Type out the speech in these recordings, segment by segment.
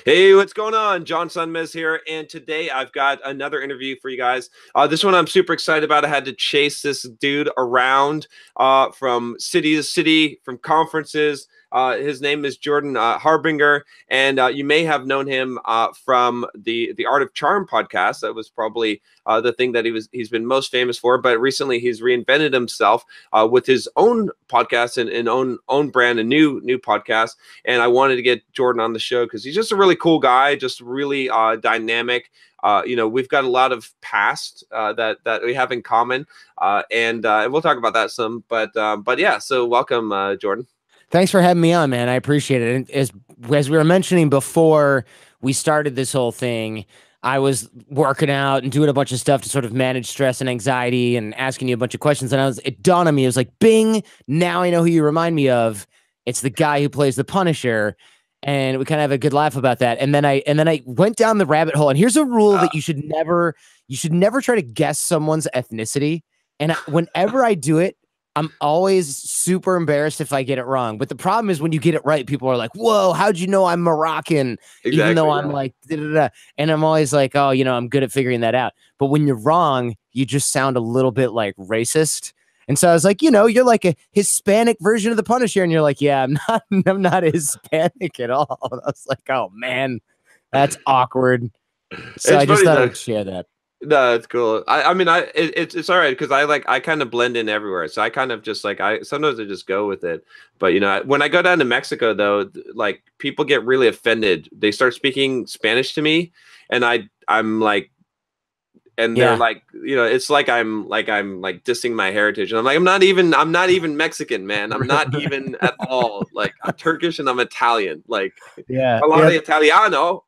Hey, what's going on? John Sunmez here, and today I've got another interview for you guys. This one I'm super excited about. I had to chase this dude around from city to city, from conferences. His name is Jordan Harbinger, and you may have known him from the Art of Charm podcast. That was probably the thing that he's been most famous for. But recently, he's reinvented himself with his own podcast and own brand, a new podcast. And I wanted to get Jordan on the show because he's just a really cool guy, just really dynamic. We've got a lot of past that we have in common, and we'll talk about that some. But yeah, so welcome, Jordan. Thanks for having me on, man. I appreciate it. And as we were mentioning before we started this whole thing, I was working out and doing a bunch of stuff to sort of manage stress and anxiety and asking you a bunch of questions. And it dawned on me, it was like, bing, now I know who you remind me of. It's the guy who plays the Punisher. And we kind of have a good laugh about that. And then I went down the rabbit hole. And here's a rule that you should never try to guess someone's ethnicity. And whenever I do it, I'm always super embarrassed if I get it wrong. But the problem is when you get it right, people are like, whoa, how'd you know I'm Moroccan? Exactly, even though I'm like, da, da, da. And I'm always like, oh, I'm good at figuring that out. But when you're wrong, you just sound a little bit like racist. And so I was like, you're like a Hispanic version of the Punisher. And you're like, yeah, I'm not Hispanic at all. And I was like, oh man, that's awkward. So I just thought I'd share that. No, it's cool. I mean, it's all right because I kind of blend in everywhere. So I kind of just like sometimes I just go with it. But when I go down to Mexico though, like people get really offended. They start speaking Spanish to me, and I'm like, and they're like, it's like I'm dissing my heritage, and I'm like, I'm not even Mexican, man. I'm not even at all. Like I'm Turkish and I'm Italian. Like parlare Italiano.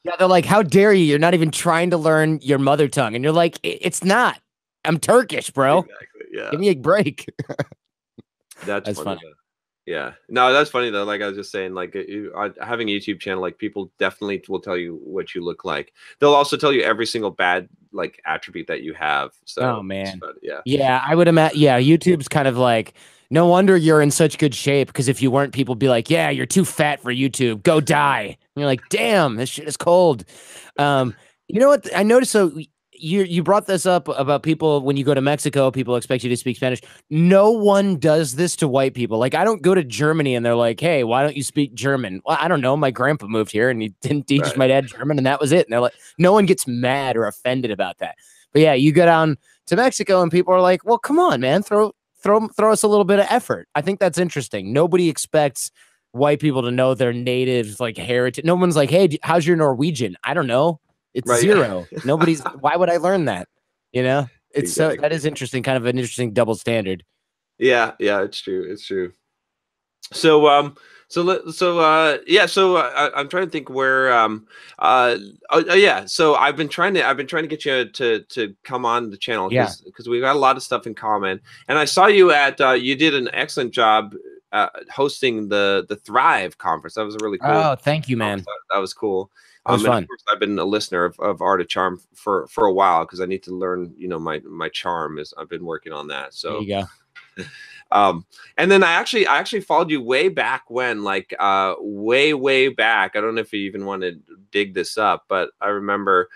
Yeah, they're like, how dare you? You're not even trying to learn your mother tongue. And you're like, it's not. I'm Turkish, bro. Exactly. Yeah. Give me a break. That's funny. Yeah. No, that's funny though. Like I was just saying, like having a YouTube channel, like people definitely will tell you what you look like. They'll also tell you every single bad like attribute that you have. So oh man. Yeah. Yeah, I would imagine. Yeah, YouTube's kind of like, no wonder you're in such good shape, because if you weren't, people would be like, yeah, you're too fat for YouTube. Go die. And you're like, damn, this shit is cold. You know what? I noticed, so you brought this up about people, when you go to Mexico, people expect you to speak Spanish. No one does this to white people. Like, I don't go to Germany and they're like, hey, why don't you speak German? Well, I don't know. My grandpa moved here and he didn't teach my dad German, and that was it. And they're like, no one gets mad or offended about that. But yeah, you go down to Mexico and people are like, well, come on, man, throw us a little bit of effort. I think that's interesting. Nobody expects white people to know their native like heritage. No one's like, hey, how's your Norwegian? I don't know. It's zero. Nobody's. Why would I learn that? It's exactly. So that is interesting. Kind of an interesting double standard. Yeah, it's true. It's true. So I'm trying to think where so I've been trying to get you to come on the channel because we've got a lot of stuff in common, and I saw you at you did an excellent job hosting the Thrive conference. That was a really cool. Oh, thank you, man. That was cool. That was fun. Of course, I've been a listener of Art of Charm for a while because I need to learn my charm. I've been working on that. So there you go. And then I actually followed you way back when, like way back. I don't know if you even want to dig this up, but I remember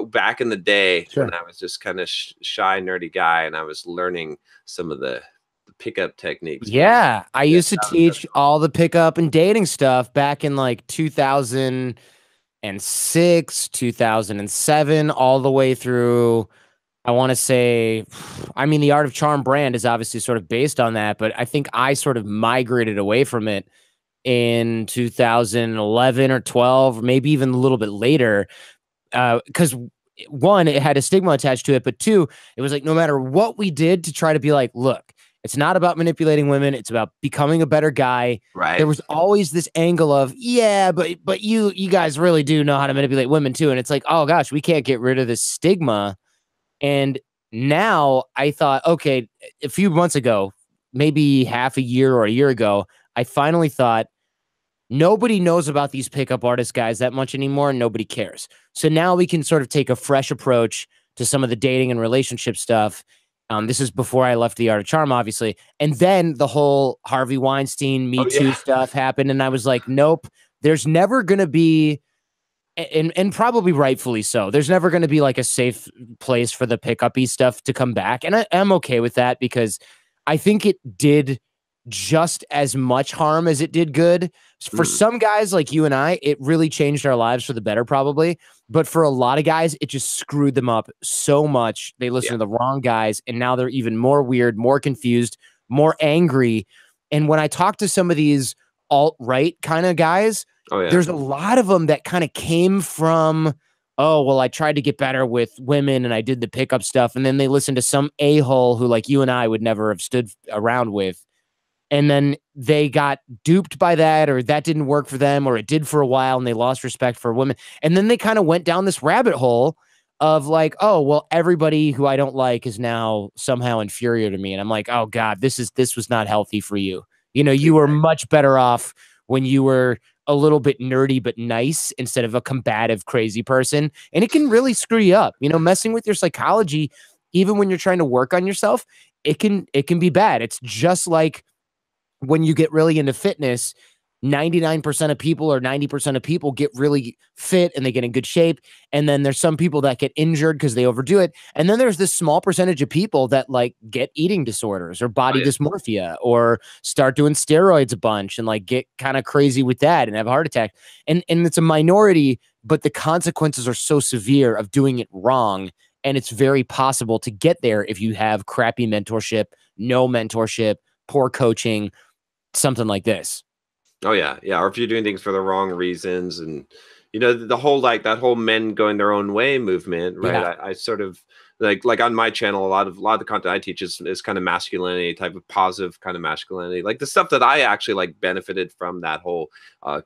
back in the day when I was just kind of shy, nerdy guy, and I was learning some of the pickup techniques. Yeah, I used to teach all the pickup and dating stuff back in like 2006, 2007, all the way through. I want to say, I mean, the Art of Charm brand is obviously sort of based on that, but I think I sort of migrated away from it in 2011 or 12, maybe even a little bit later, because one, it had a stigma attached to it, but two, it was like no matter what we did to try to be like, look, it's not about manipulating women, it's about becoming a better guy. Right. There was always this angle of, yeah, but you guys really do know how to manipulate women too, and it's like, oh gosh, we can't get rid of this stigma. And now I thought, okay, a few months ago, maybe half a year or a year ago, I finally thought, nobody knows about these pickup artist guys that much anymore, and nobody cares. So now we can sort of take a fresh approach to some of the dating and relationship stuff. This is before I left the Art of Charm, obviously. And then the whole Harvey Weinstein, Me Too stuff happened. And I was like, nope, there's never going to be, and probably rightfully so, there's never going to be like a safe place for the pickup-y stuff to come back. And I'm okay with that, because I think it did just as much harm as it did good. For some guys like you and I, it really changed our lives for the better, probably. But for a lot of guys, it just screwed them up so much. They listen to the wrong guys, and now they're even more weird, more confused, more angry. And when I talk to some of these alt-right kind of guys, there's a lot of them that kind of came from, oh, well, I tried to get better with women and I did the pickup stuff. And then they listened to some a-hole who like you and I would never have stood around with. And then they got duped by that, or that didn't work for them, or it did for a while, and they lost respect for women. And then they kind of went down this rabbit hole of like, oh, well, everybody who I don't like is now somehow inferior to me. And I'm like, oh God, this was not healthy for you. You know, you were much better off when you were a little bit nerdy but nice instead of a combative, crazy person. And it can really screw you up. You know, messing with your psychology, even when you're trying to work on yourself, it can be bad. It's just like when you get really into fitness, 99% of people or 90% of people get really fit and they get in good shape. And then there's some people that get injured because they overdo it. And then there's this small percentage of people that like get eating disorders or body dysmorphia, or start doing steroids a bunch and like get kind of crazy with that and have a heart attack. And it's a minority, but the consequences are so severe of doing it wrong. And it's very possible to get there if you have crappy mentorship, no mentorship, poor coaching, something like this. Oh yeah. Or if you're doing things for the wrong reasons, and you know, the whole like that whole men going their own way movement, right? I sort of like on my channel, a lot of the content I teach is kind of masculinity, type of positive kind of masculinity. Like the stuff that I actually like benefited from that whole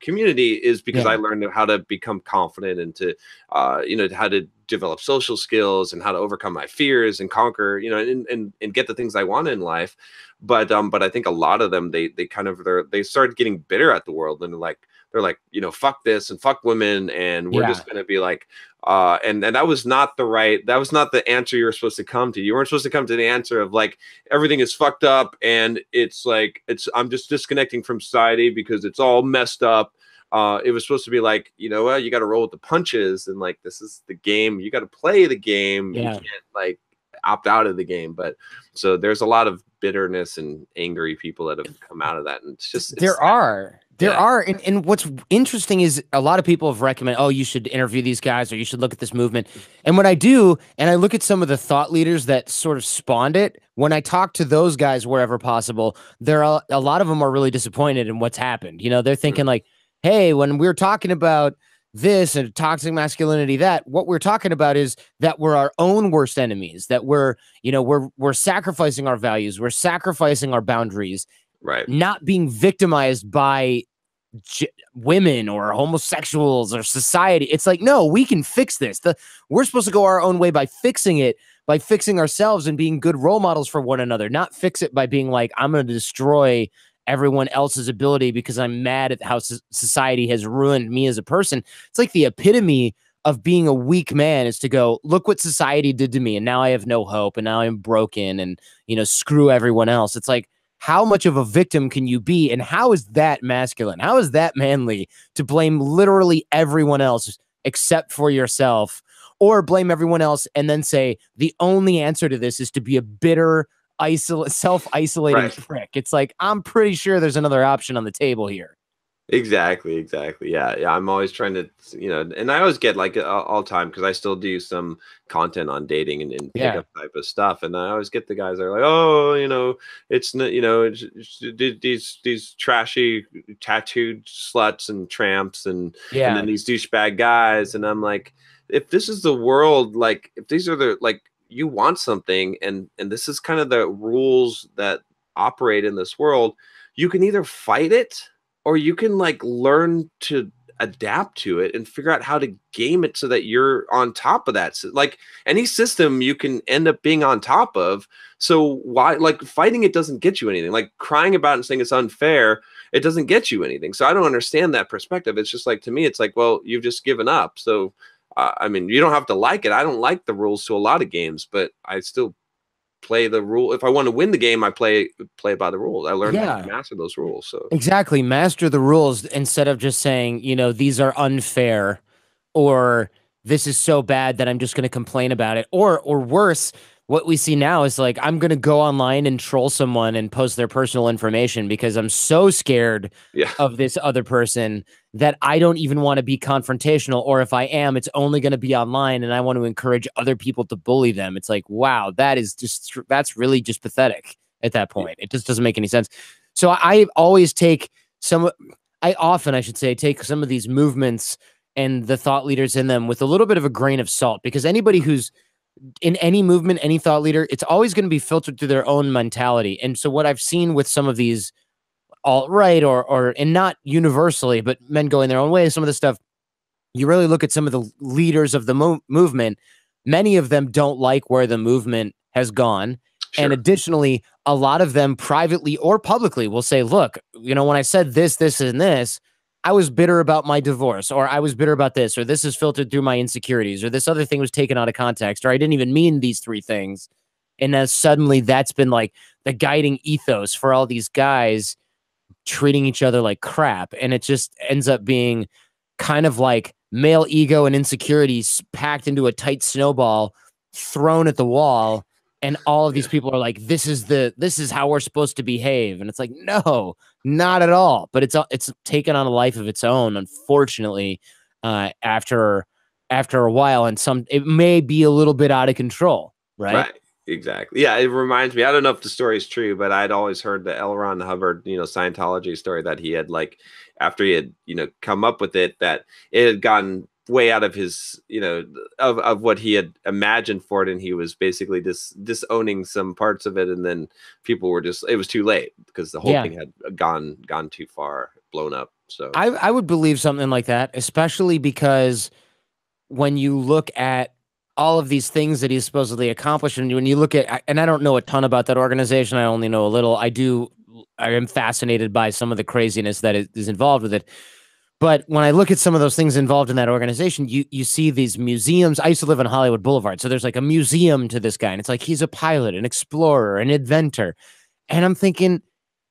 community is because I learned how to become confident and to you know, how to develop social skills and how to overcome my fears and conquer, you know, and get the things I want in life. But I think a lot of them, they kind of they started getting bitter at the world, and they're like, you know, fuck this and fuck women, and we're just gonna be like, and that was not the answer you were supposed to come to. You weren't supposed to come to the answer of like everything is fucked up and it's like I'm just disconnecting from society because it's all messed up. It was supposed to be like, you know what, you got to roll with the punches, and like this is the game. You got to play the game. You can't like opt out of the game. But so there's a lot of bitterness and angry people that have come out of that, and it's just there are. And what's interesting is a lot of people have recommended, oh, you should interview these guys, or you should look at this movement. And when I do, and I look at some of the thought leaders that sort of spawned it, when I talk to those guys wherever possible, a lot of them are really disappointed in what's happened. You know, they're thinking like, hey, when we're talking about this and toxic masculinity, that what we're talking about is that we're our own worst enemies, that we're sacrificing our values, we're sacrificing our boundaries, not being victimized by women or homosexuals or society. It's like, no, we can fix this. We're supposed to go our own way by fixing it, by fixing ourselves and being good role models for one another, not fix it by being like, I'm going to destroy everyone else's ability because I'm mad at how society has ruined me as a person. It's like the epitome of being a weak man is to go, look what society did to me, and now I have no hope, and now I'm broken, and, you know, screw everyone else. It's like, how much of a victim can you be? And how is that masculine? How is that manly to blame literally everyone else except for yourself, or blame everyone else and then say the only answer to this is to be a bitter, self-isolating prick? It's like, I'm pretty sure there's another option on the table here. Exactly. Yeah. I'm always trying to, you know, and I always get like all time, because I still do some content on dating and pickup type of stuff, and I always get the guys that are like, oh, you know, it's not, you know, it's these trashy tattooed sluts and tramps, and then these douchebag guys, and I'm like, if this is the world, like if these are the, like, you want something, and this is kind of the rules that operate in this world, you can either fight it, or you can like learn to adapt to it and figure out how to game it so that you're on top of that. So, like any system you can end up being on top of. So why, like, fighting it doesn't get you anything. Like crying about it and saying it's unfair, it doesn't get you anything. So I don't understand that perspective. It's just like, to me, it's like, well, you've just given up. So I mean, you don't have to like it. I don't like the rules to a lot of games, but I still play the rule. If I want to win the game, I play by the rules. I learn how to Yeah, master those rules. So exactly. Master the rules instead of just saying, these are unfair, or this is so bad that I'm just going to complain about it. Or worse, what we see now is like, I'm going to go online and troll someone and post their personal information because I'm so scared yeah, of this other person that I don't even want to be confrontational. Or if I am, it's only going to be online and I want to encourage other people to bully them. It's like, wow, that's really just pathetic at that point. It just doesn't make any sense. So I always take I should say, take some of these movements and the thought leaders in them with a little bit of a grain of salt, because anybody who's in any movement, any thought leader, it's always going to be filtered through their own mentality. And so what I've seen with some of these alt-right and not universally, but men going their own way, some of the stuff, you really look at some of the leaders of the movement, many of them don't like where the movement has gone. sure. And additionally, a lot of them privately or publicly will say, look, when I said this, this, and this, I was bitter about my divorce, or I was bitter about this, or this is filtered through my insecurities, or this other thing was taken out of context, or I didn't even mean these three things. And then suddenly that's been like the guiding ethos for all these guys treating each other like crap. And it just ends up being kind of like male ego and insecurities packed into a tight snowball thrown at the wall. And all of these people are like, this is how we're supposed to behave. And it's like, no, not at all. But it's taken on a life of its own, unfortunately, after a while. And it may be a little bit out of control, right? Right. Exactly. Yeah, it reminds me. I don't know if the story is true, but I'd always heard the L. Ron Hubbard, Scientology story that he had, like, after he had, come up with it, that it had gotten way out of his, of what he had imagined for it, and he was basically disowning some parts of it, and then people were it was too late because the whole thing had gone too far, blown up. So I would believe something like that, especially because when you look at all of these things that he's supposedly accomplished, and when you look at, and I don't know a ton about that organization, I only know a little. I am fascinated by some of the craziness that is involved with it. But when I look at some of those things involved in that organization, you see these museums. I used to live on Hollywood Boulevard, so there's like a museum to this guy, and it's like he's a pilot, an explorer, an inventor. And I'm thinking,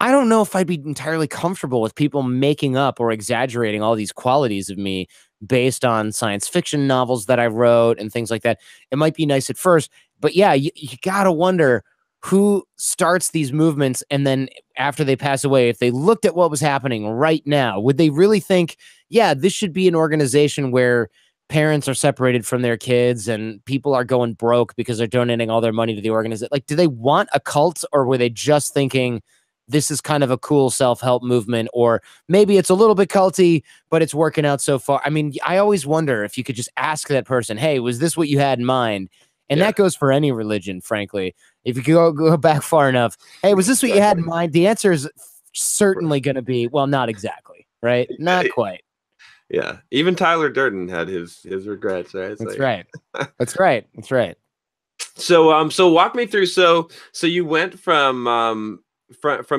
I don't know if I'd be entirely comfortable with people making up or exaggerating all these qualities of me based on science fiction novels that I wrote and things like that. It might be nice at first, but yeah, you gotta wonder who starts these movements, and then after they pass away, if they looked at what was happening right now, would they really think, yeah, this should be an organization where parents are separated from their kids and people are going broke because they're donating all their money to the organization? Like, do they want a cult, or were they just thinking this is kind of a cool self-help movement, or maybe it's a little bit culty, but it's working out so far? I mean, I always wonder if you could just ask that person, hey, was this what you had in mind? And that goes for any religion, frankly. If you go back far enough, hey, was this what you had in mind? The answer is certainly going to be, well, not exactly, right? Not quite. Yeah, even Tyler Durden had his regrets, right? That's right. That's right. That's right. So walk me through. So you went from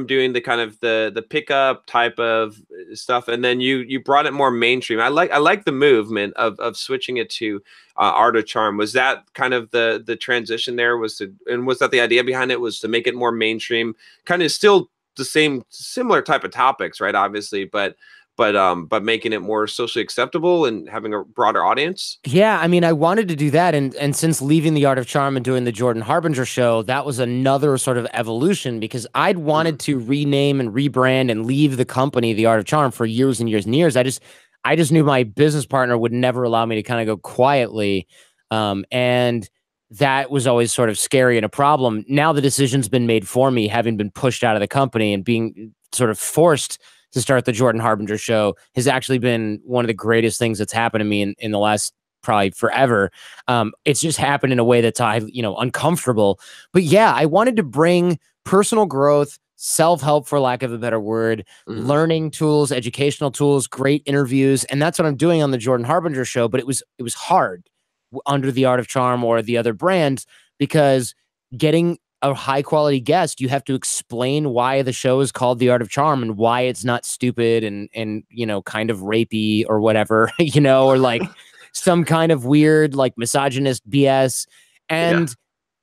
doing the kind of the pickup type of stuff, and then you brought it more mainstream. I like the movement of switching it to Art of Charm. Was that kind of the transition there? Was that the idea behind it? Was to make it more mainstream, kind of still the similar type of topics, right? Obviously, but making it more socially acceptable and having a broader audience. Yeah, I mean, I wanted to do that, and since leaving the Art of Charm and doing the Jordan Harbinger show, that was another sort of evolution, because I'd wanted to rename and rebrand and leave the company, the Art of Charm, for years and years and years. I just knew my business partner would never allow me to kind of go quietly, and that was always sort of scary and a problem. Now the decision's been made for me, having been pushed out of the company and being sort of forced to start the Jordan Harbinger show has actually been one of the greatest things that's happened to me in the last probably forever. It's just happened in a way that's uncomfortable. But yeah, I wanted to bring personal growth, self-help, for lack of a better word, learning tools, educational tools, great interviews. And that's what I'm doing on the Jordan Harbinger show. But it was hard under the Art of Charm or the other brands, because getting a high quality guest, you have to explain why the show is called The Art of Charm and why it's not stupid and kind of rapey or whatever, or like some kind of weird, like, misogynist BS. And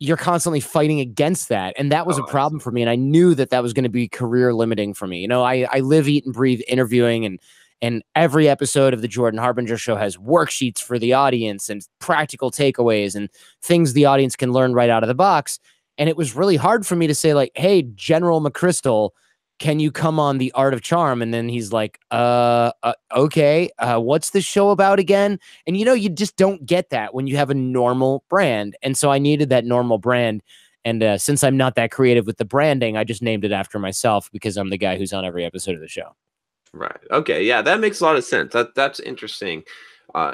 you're constantly fighting against that. And that was a Oh, I problem see. for me. And I knew that that was going to be career limiting for me. You know, I live, eat, and breathe interviewing, and every episode of the Jordan Harbinger show has worksheets for the audience and practical takeaways and things the audience can learn right out of the box. And it was really hard for me to say, like, hey, General McChrystal, can you come on The Art of Charm? And then he's like, okay, what's this show about again? And, you know, you just don't get that when you have a normal brand. And so I needed that normal brand. And since I'm not that creative with the branding, I just named it after myself because I'm the guy who's on every episode of the show. Right. Okay. Yeah, that makes a lot of sense. That's interesting.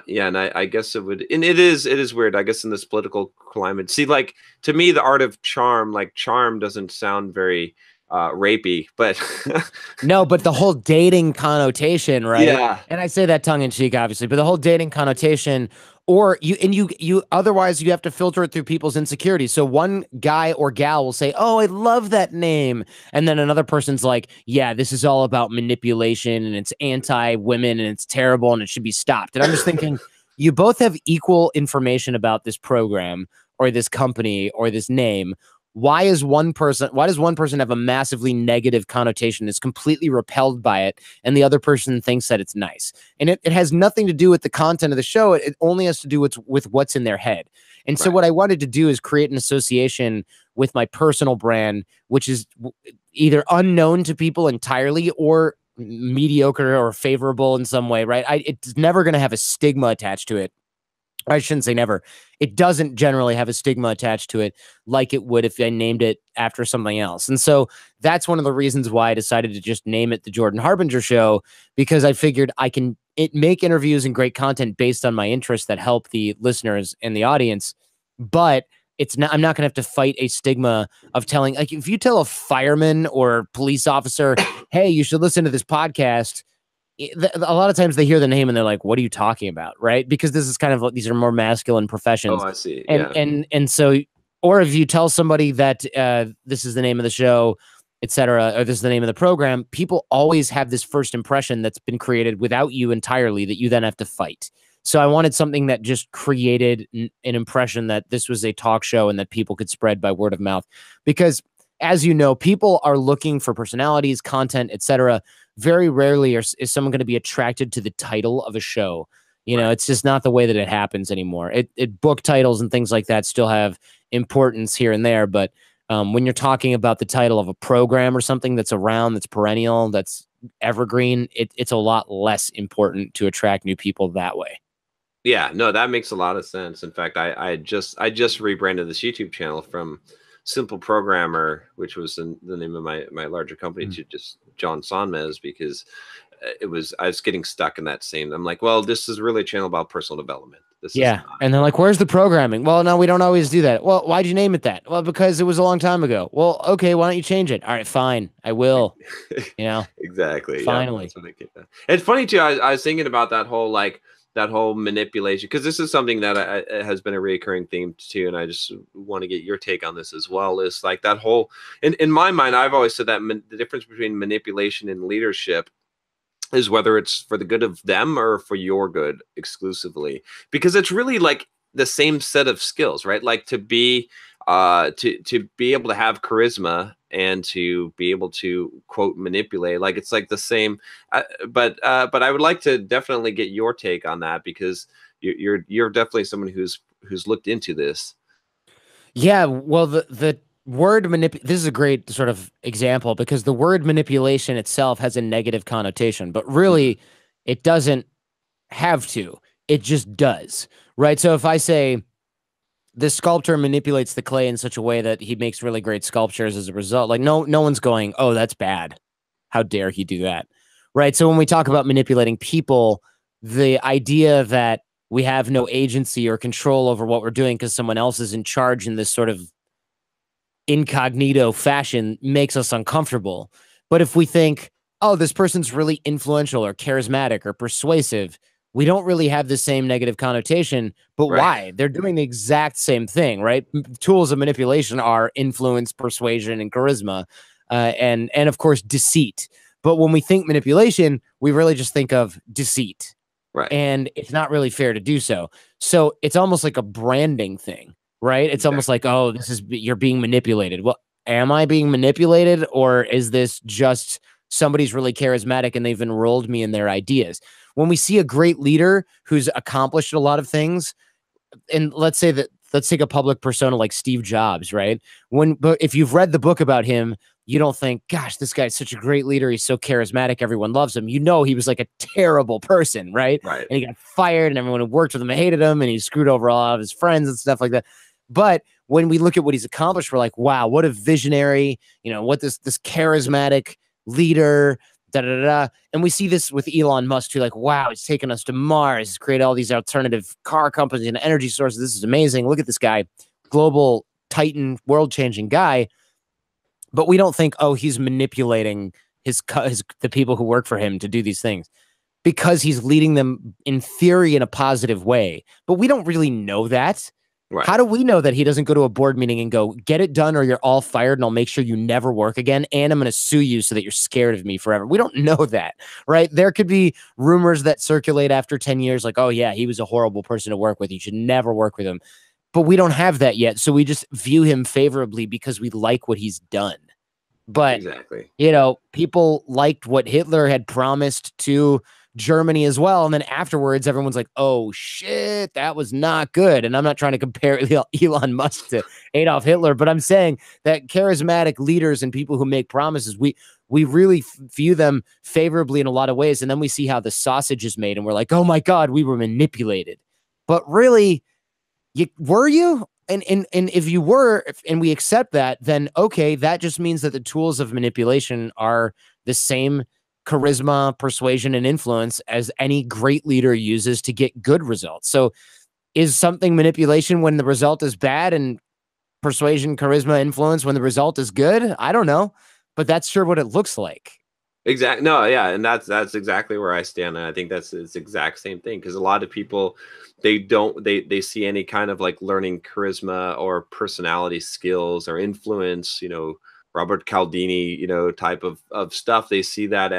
Yeah, and I guess it would, and it is weird. I guess in this political climate, see, like to me, the art of charm, like charm, doesn't sound very rapey, but No, but the whole dating connotation, right? yeah, And I say that tongue in cheek, obviously, but the whole dating connotation, or you otherwise you have to filter it through people's insecurities. So one guy or gal will say, "Oh, I love that name," and then another person's like, "Yeah, this is all about manipulation and it's anti-women and it's terrible and it should be stopped." And I'm just thinking, you both have equal information about this program or this company or this name. Why does one person have a massively negative connotation, is completely repelled by it, and the other person thinks that it's nice? And it has nothing to do with the content of the show. It only has to do with what's in their head. And so right, what I wanted to do is create an association with my personal brand, which is either unknown to people entirely or mediocre or favorable in some way, right? It's never going to have a stigma attached to it. I shouldn't say never. It doesn't generally have a stigma attached to it like it would if I named it after something else. And so that's one of the reasons why I decided to just name it The Jordan Harbinger Show, because I figured I can make interviews and great content based on my interests that help the listeners and the audience. But I'm not going to have to fight a stigma of telling, like, if you tell a fireman or police officer, hey, you should listen to this podcast, a lot of times they hear the name and they're like, what are you talking about? Right. Because this is kind of, these are more masculine oh, professions. I see. And, Yeah, and so, or if you tell somebody that this is the name of the show, et cetera, or this is the name of the program, people always have this first impression that's been created without you entirely that you then have to fight. So I wanted something that just created an impression that this was a talk show and that people could spread by word of mouth. Because as you know, people are looking for personalities, content, et cetera. Very rarely is someone going to be attracted to the title of a show. You know, right. it's just not the way that it happens anymore. Book titles and things like that still have importance here and there, but when you're talking about the title of a program or something that's around, that's perennial, that's evergreen, it's a lot less important to attract new people that way. Yeah, no, that makes a lot of sense. In fact, I just rebranded this YouTube channel from Simple Programmer, which was the name of my larger company, Mm. to just John Sonmez, because I was getting stuck in that same. I'm like, well, this is really a channel about personal development. This is Yeah. not. And they're like, where's the programming? Well, no, we don't always do that. Well, why'd you name it that? Well, because it was a long time ago. Well, okay, why don't you change it? All right, fine. I will. You know, Exactly. Yeah, finally. that's what I get. It's funny too. I was thinking about that whole manipulation, because this is something that has been a recurring theme too, and I just want to get your take on this as well. Is like that whole, in my mind, I've always said that the difference between manipulation and leadership is whether it's for the good of them or for your good exclusively, because it's really like the same set of skills, right? Like to be to be able to have charisma and to be able to quote manipulate, like it's like the same. But I would like to definitely get your take on that, because you're definitely someone who's looked into this. Yeah, well, the word this is a great sort of example because the word manipulation itself has a negative connotation, but Mhm. really it doesn't have to. It just does. Right? So if I say the sculptor manipulates the clay in such a way that he makes really great sculptures as a result, like no one's going, "Oh, that's bad. How dare he do that?" Right? So when we talk about manipulating people, the idea that we have no agency or control over what we're doing because someone else is in charge in this sort of incognito fashion makes us uncomfortable. But if we think, oh, this person's really influential or charismatic or persuasive, we don't really have the same negative connotation. But Right. why? They're doing the exact same thing, right? Tools of manipulation are influence, persuasion, and charisma, and of course deceit. But when we think manipulation, we really just think of deceit, Right. and it's not really fair to do so. So it's almost like a branding thing. right? It's almost like, oh, you're being manipulated. Well, am I being manipulated, or is this just somebody's really charismatic and they've enrolled me in their ideas? When we see a great leader who's accomplished a lot of things, and let's take a public persona like Steve Jobs, right? But if you've read the book about him, you don't think, gosh, this guy's such a great leader. He's so charismatic. Everyone loves him. You know, he was like a terrible person, right? Right. And he got fired and everyone who worked with him hated him and he screwed over a lot of his friends and stuff like that. But when we look at what he's accomplished, we're like, wow, what a visionary, what this charismatic leader, da da da. And we see this with Elon Musk too, like, wow, he's taken us to Mars, he's created all these alternative car companies and energy sources. This is amazing. Look at this guy, global titan, world-changing guy. But we don't think, oh, he's manipulating the people who work for him to do these things, because he's leading them in theory in a positive way. But we don't really know that. Right. How do we know that he doesn't go to a board meeting and go, get it done or you're all fired and I'll make sure you never work again and I'm going to sue you so that you're scared of me forever? We don't know that, right? There could be rumors that circulate after 10 years like, oh yeah, he was a horrible person to work with. You should never work with him. But we don't have that yet. So we just view him favorably because we like what he's done. But, exactly, people liked what Hitler had promised to Germany as well. And then afterwards, everyone's like, oh shit, that was not good. And I'm not trying to compare Elon Musk to Adolf Hitler, but I'm saying that charismatic leaders and people who make promises, we really view them favorably in a lot of ways. And then we see how the sausage is made and we're like, oh my God, we were manipulated. But really, were you? And if you were, and we accept that, then okay, that just means that the tools of manipulation are the same charisma, persuasion, and influence as any great leader uses to get good results. So is something manipulation when the result is bad, and persuasion, charisma, influence when the result is good? I don't know, but that's sure what it looks like. Exactly. No, yeah, and that's exactly where I stand. And I think it's the exact same thing, because a lot of people, they see any kind of like learning charisma or personality skills or influence, Robert Cialdini, type of stuff. They see that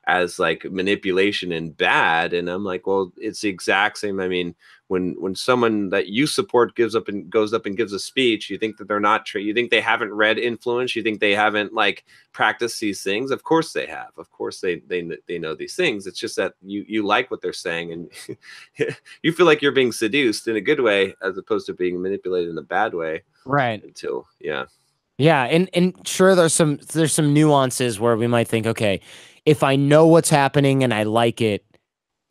as like manipulation and bad. And I'm like, well, it's the exact same. I mean, when someone that you support goes up and gives a speech, you think that they're not you think they haven't read Influence, you think they haven't like practiced these things. Of course they have. Of course they know these things. It's just that you like what they're saying, and you feel like you're being seduced in a good way as opposed to being manipulated in a bad way. Right. Yeah, and sure, there's some nuances where we might think, okay, if I know what's happening and I like it,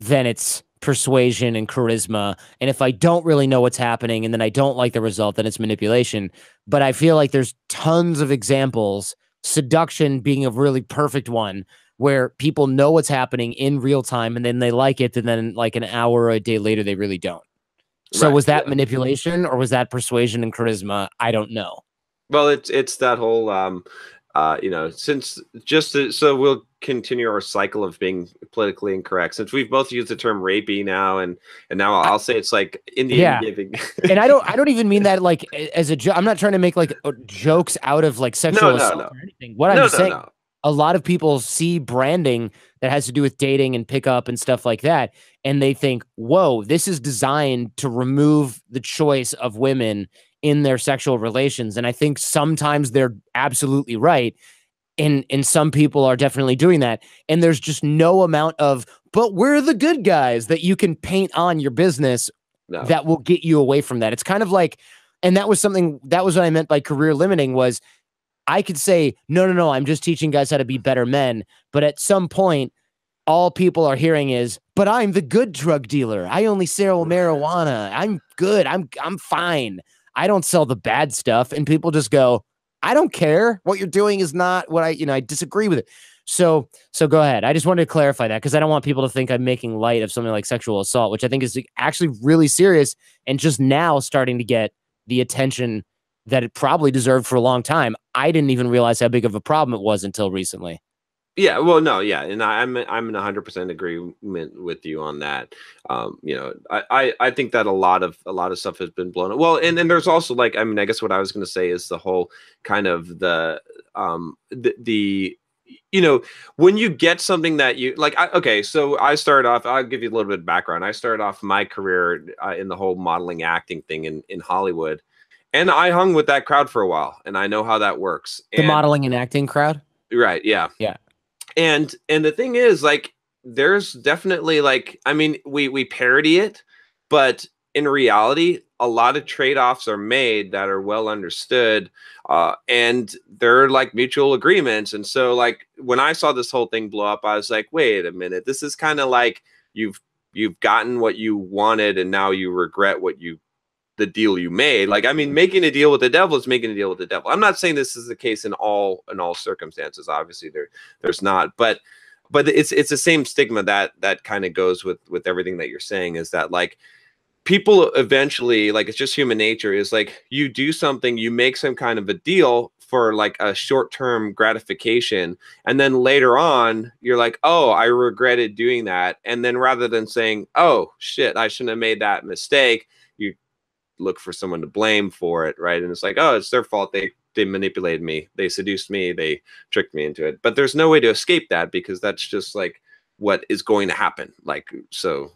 then it's persuasion and charisma. And if I don't really know what's happening and then I don't like the result, then it's manipulation. But I feel like there's tons of examples, seduction being a really perfect one, where people know what's happening in real time and then they like it, and then like an hour or a day later, they really don't. So right. Was that manipulation or was that persuasion and charisma? I don't know. Well, it's that whole, so we'll continue our cycle of being politically incorrect, since we've both used the term rapey now, and now I'll say it's like Indian giving. And I don't even mean that like as a joke. I'm not trying to make like jokes out of like sexual assault or anything. What I'm saying, a lot of people see branding that has to do with dating and pickup and stuff like that, and they think, whoa, this is designed to remove the choice of women in their sexual relations. And I think sometimes they're absolutely right. And some people are definitely doing that. And there's just no amount of, but we're the good guys that you can paint on your business that will get you away from that. It's kind of like, and that was what I meant by career limiting, was I could say, no, I'm just teaching guys how to be better men. But at some point, all people are hearing is, but I'm the good drug dealer. I only sell marijuana. I'm good. I'm fine. I don't sell the bad stuff. And people just go, I don't care. What you're doing is not what I disagree with it. So go ahead. I just wanted to clarify that, because I don't want people to think I'm making light of something like sexual assault, which I think is actually really serious and just now starting to get the attention that it probably deserved for a long time. I didn't even realize how big of a problem it was until recently. Yeah, well, no, yeah, and I'm in 100% agreement with you on that. I think that a lot of stuff has been blown up. Well, and then there's also like, I mean, I guess what I was going to say is the whole kind of the you know, when you get something that you like, okay, so I started off, I'll give you a little bit of background. I started off my career in the whole modeling acting thing in Hollywood. And I hung with that crowd for a while, and I know how that works. The And modeling and acting crowd. right, yeah. Yeah. And the thing is, like, there's definitely, like, I mean, we parody it, but in reality, a lot of trade-offs are made that are well understood, and they're like mutual agreements. And so, like, when I saw this whole thing blow up, I was like, wait a minute, this is kind of like you've gotten what you wanted, and now you regret the deal you made. Like, I mean, making a deal with the devil is making a deal with the devil. I'm not saying this is the case in all circumstances. Obviously, there's not, but it's the same stigma that kind of goes with everything that you're saying, is that, like, people eventually, like, it's just human nature, is like, you do something, you make some kind of a deal for like a short-term gratification, and then later on you're like, oh, I regretted doing that. And then rather than saying, oh shit, I shouldn't have made that mistake, you look for someone to blame for it, right? And it's like, oh, it's their fault. They manipulated me, they seduced me, they tricked me into it. But there's no way to escape that, because that's just like what is going to happen. Like, so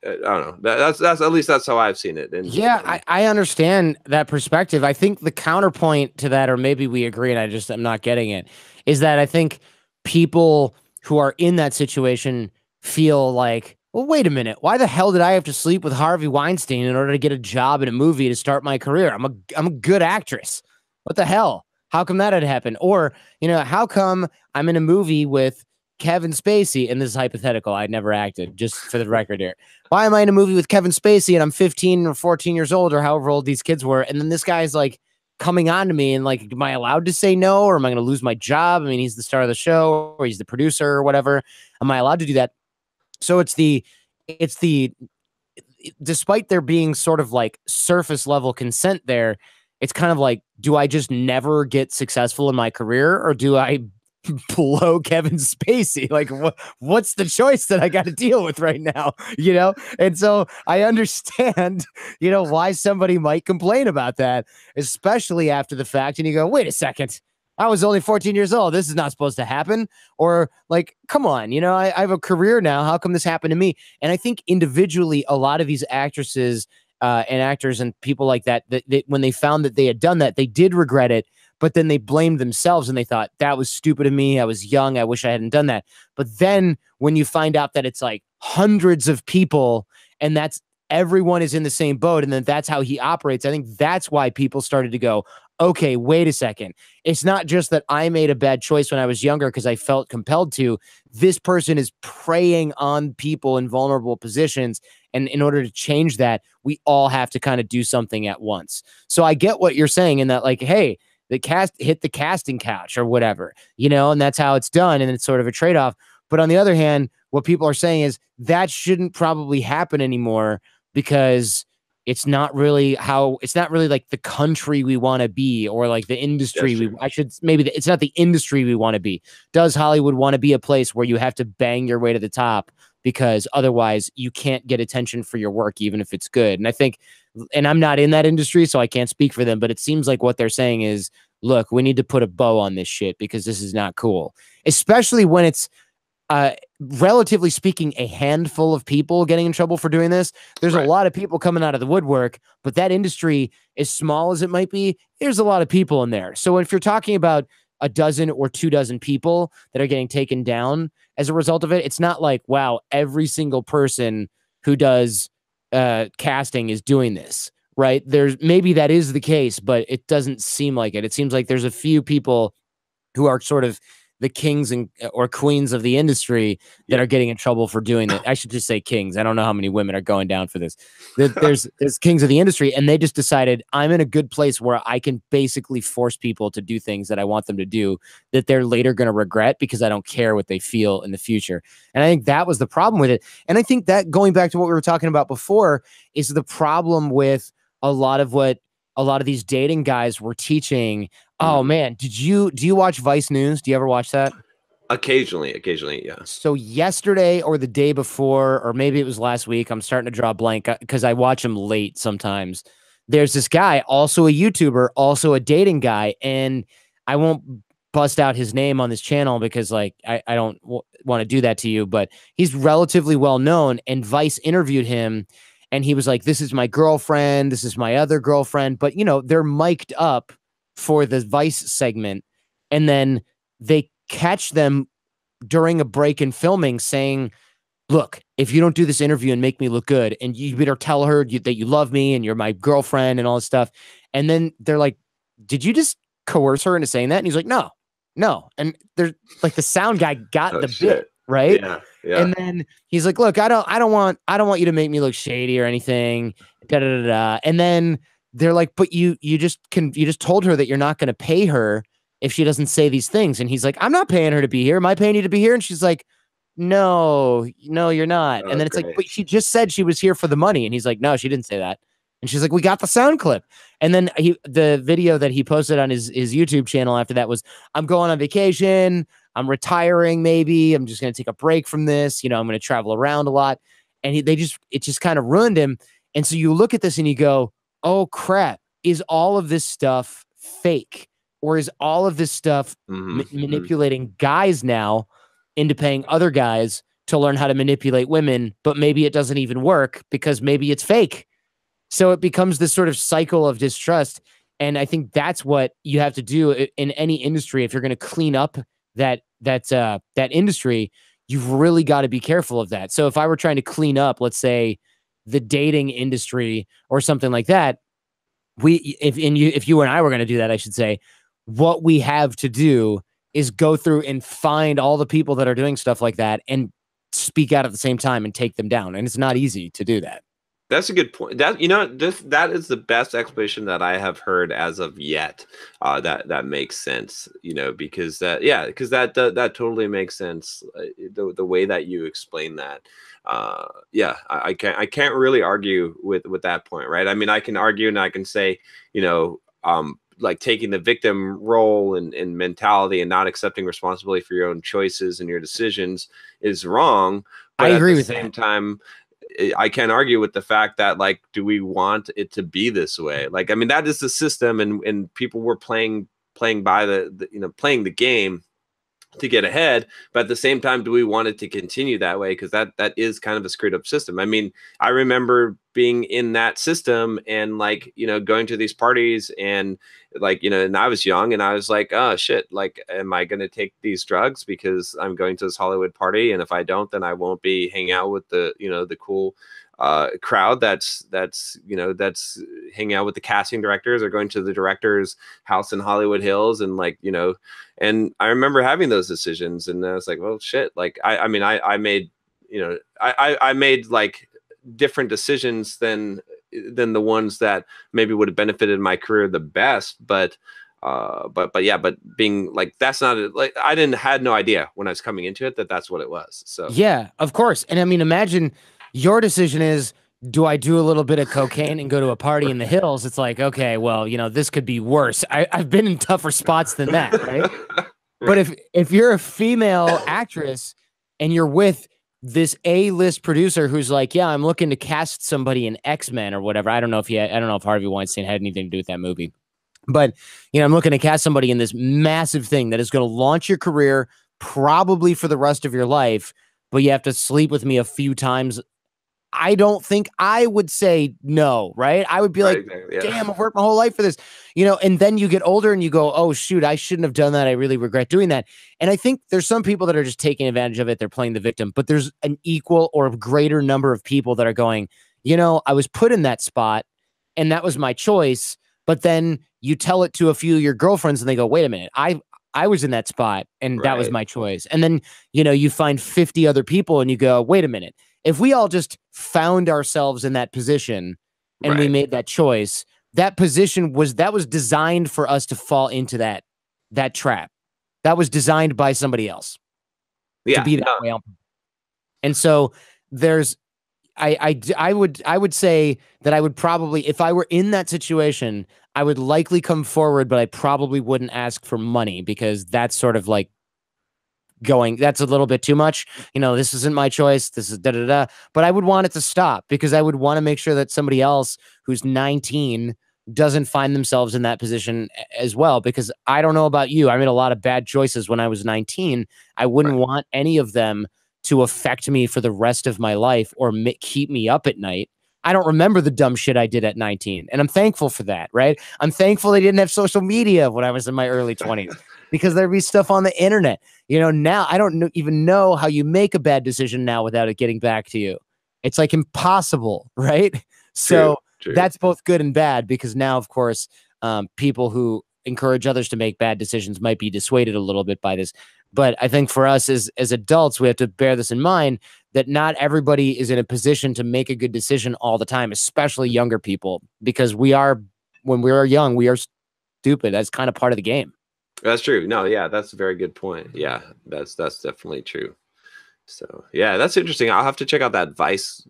I don't know. That's at least that's how I've seen it. And yeah, I understand that perspective. I think the counterpoint to that, or maybe we agree and I'm not getting it, is that I think people who are in that situation feel like, well, wait a minute, why the hell did I have to sleep with Harvey Weinstein in order to get a job in a movie to start my career? I'm a good actress. What the hell? How come that had happened? Or, how come I'm in a movie with Kevin Spacey, and this is hypothetical, I never acted, just for the record here. Why am I in a movie with Kevin Spacey and I'm 15 or 14 years old, or however old these kids were, and then this guy's like coming on to me, and like, am I allowed to say no, or am I going to lose my job? I mean, he's the star of the show, or he's the producer or whatever. Am I allowed to do that? So it's the despite there being sort of like surface level consent there, it's kind of like, do I just never get successful in my career, or do I blow Kevin Spacey? Like, what's the choice that I got to deal with right now? And so I understand, why somebody might complain about that, especially after the fact. And you go, wait a second, I was only 14 years old. This is not supposed to happen. Or like, come on, I have a career now. How come this happened to me? And I think individually, a lot of these actresses and actors and people like that, when they found that they had done that, they did regret it. But then they blamed themselves and they thought, that was stupid of me. I was young. I wish I hadn't done that. But then when you find out that it's like hundreds of people, and that's everyone is in the same boat, and then that's how he operates, I think that's why people started to go, okay, wait a second. It's not just that I made a bad choice when I was younger because I felt compelled to. This person is preying on people in vulnerable positions. And in order to change that, we all have to kind of do something at once. So I get what you're saying in that, like, hey, the cast hit the casting couch or whatever, and that's how it's done. And it's sort of a trade-off. But on the other hand, what people are saying is that shouldn't probably happen anymore, because it's not really like the country we want to be, or like the industry. It's not the industry we want to be. Does Hollywood want to be a place where you have to bang your way to the top, because otherwise you can't get attention for your work, even if it's good? And I think, and I'm not in that industry, so I can't speak for them, but it seems like what they're saying is, look, we need to put a bow on this shit, because this is not cool, especially when it's relatively speaking, a handful of people getting in trouble for doing this. There's a lot of people coming out of the woodwork, but that industry, as small as it might be, there's a lot of people in there. So if you're talking about a dozen or 24 people that are getting taken down as a result of it, it's not like, wow, every single person who does casting is doing this, right? Maybe that is the case, but it doesn't seem like it. It seems like there's a few people who are sort of the kings or queens of the industry that are getting in trouble for doing that. I should just say kings. I don't know how many women are going down for this. There's kings of the industry, and they just decided, I'm in a good place where I can basically force people to do things that I want them to do, that they're later going to regret, because I don't care what they feel in the future. And I think that was the problem with it. And I think that, going back to what we were talking about before, is the problem with a lot of these dating guys were teaching. Oh man, do you watch Vice News? Do you ever watch that? Occasionally, yeah. So yesterday or the day before, or maybe it was last week, I'm starting to draw a blank because I watch them late sometimes. There's this guy, also a YouTuber, also a dating guy, and I won't bust out his name on this channel because like I don't want to do that to you, but he's relatively well known, and Vice interviewed him and he was like, this is my girlfriend, this is my other girlfriend, but you know, they're mic'd up for the Vice segment, and then they catch them during a break in filming saying, look, if you don't do this interview and make me look good, and you better tell her that you love me and you're my girlfriend and all this stuff. And then they're like, did you just coerce her into saying that? And he's like, no, no. And there's like the sound guy got the bit, right? Yeah, yeah. And then he's like, look, I don't want you to make me look shady or anything. Da, da, da, da. And then they're like, but you just told her that you're not going to pay her if she doesn't say these things. And he's like, I'm not paying her to be here. Am I paying you to be here? And she's like, no, you're not. And then it's like, but she just said she was here for the money. And he's like, no, she didn't say that. And she's like, we got the sound clip. And then the video that he posted on his YouTube channel after that was, I'm going on vacation. I'm retiring. Maybe I'm just going to take a break from this. You know, I'm going to travel around a lot. And it just kind of ruined him. And so you look at this and you go, oh crap, is all of this stuff fake? Or is all of this stuff manipulating guys now into paying other guys to learn how to manipulate women, but maybe it doesn't even work because maybe it's fake. So it becomes this sort of cycle of distrust. And I think that's what you have to do in any industry. If you're going to clean up that industry, you've really got to be careful of that. So if I were trying to clean up, let's say, the dating industry or something like that, if you and I were going to do that, I should say, what we have to do is go through and find all the people that are doing stuff like that and speak out at the same time and take them down. And it's not easy to do that. That's a good point. That, you know, that is the best explanation that I have heard as of yet. That makes sense, you know, because that totally makes sense. The way that you explain that. I can't really argue with that point, right? I mean, I can argue and I can say, you know, like taking the victim role and mentality and not accepting responsibility for your own choices and your decisions is wrong. But I agree with that. At the same time, I can't argue with the fact that, like, do we want it to be this way? Like, I mean, that is the system, and people were playing by playing the game to get ahead. But at the same time, do we want it to continue that way? Because that is kind of a screwed up system. I mean, I remember being in that system and, like, you know, going to these parties and, like, you know, and I was young and I was like, oh shit, like, am I going to take these drugs because I'm going to this Hollywood party? And if I don't, then I won't be hanging out with the, you know, the cool crowd that's hanging out with the casting directors or going to the director's house in Hollywood Hills. And, like, you know, and I remember having those decisions and I was like, well, shit, like, I mean, I made, you know, I made like different decisions than the ones that maybe would have benefited my career the best. But being like, that's not like, I had no idea when I was coming into it that that's what it was. So yeah, of course. And I mean, imagine your decision is, do I do a little bit of cocaine and go to a party in the hills? It's like, okay, well, you know, this could be worse. I've been in tougher spots than that, right? But if you're a female actress and you're with this A-list producer who's like, yeah, I'm looking to cast somebody in X-Men or whatever. I don't know if Harvey Weinstein had anything to do with that movie, but, you know, I'm looking to cast somebody in this massive thing that is going to launch your career probably for the rest of your life, but you have to sleep with me a few times. I don't think I would say no, right? I would be like, exactly, yeah. Damn, I've worked my whole life for this, you know, and then you get older and you go, oh, shoot, I shouldn't have done that. I really regret doing that. And I think there's some people that are just taking advantage of it. They're playing the victim, but there's an equal or greater number of people that are going, you know, I was put in that spot and that was my choice. But then you tell it to a few of your girlfriends and they go, wait a minute, I was in that spot and that was my choice. And then, you know, you find 50 other people and you go, wait a minute. If we all just found ourselves in that position and we made that choice, that position was designed for us to fall into that trap. That was designed by somebody else to be that way. And so I would say that I would probably, if I were in that situation, I would likely come forward, but I probably wouldn't ask for money because that's sort of like that's a little bit too much. You know, this isn't my choice. This is but I would want it to stop because I would want to make sure that somebody else who's 19 doesn't find themselves in that position as well. Because I don't know about you, I made a lot of bad choices when I was 19. I wouldn't Right. want any of them to affect me for the rest of my life or keep me up at night. I don't remember the dumb shit I did at 19. And I'm thankful for that, right? I'm thankful they didn't have social media when I was in my early 20s because there'd be stuff on the internet. You know, now I don't even know how you make a bad decision now without it getting back to you. It's like impossible, right? True. So True. that's both good and bad because now, of course, people who encourage others to make bad decisions might be dissuaded a little bit by this. But I think for us as adults, we have to bear this in mind that not everybody is in a position to make a good decision all the time, especially younger people, because when we are young, we are stupid. That's kind of part of the game. That's true. No, yeah, that's a very good point. Yeah, that's definitely true. So yeah, that's interesting. I'll have to check out that Vice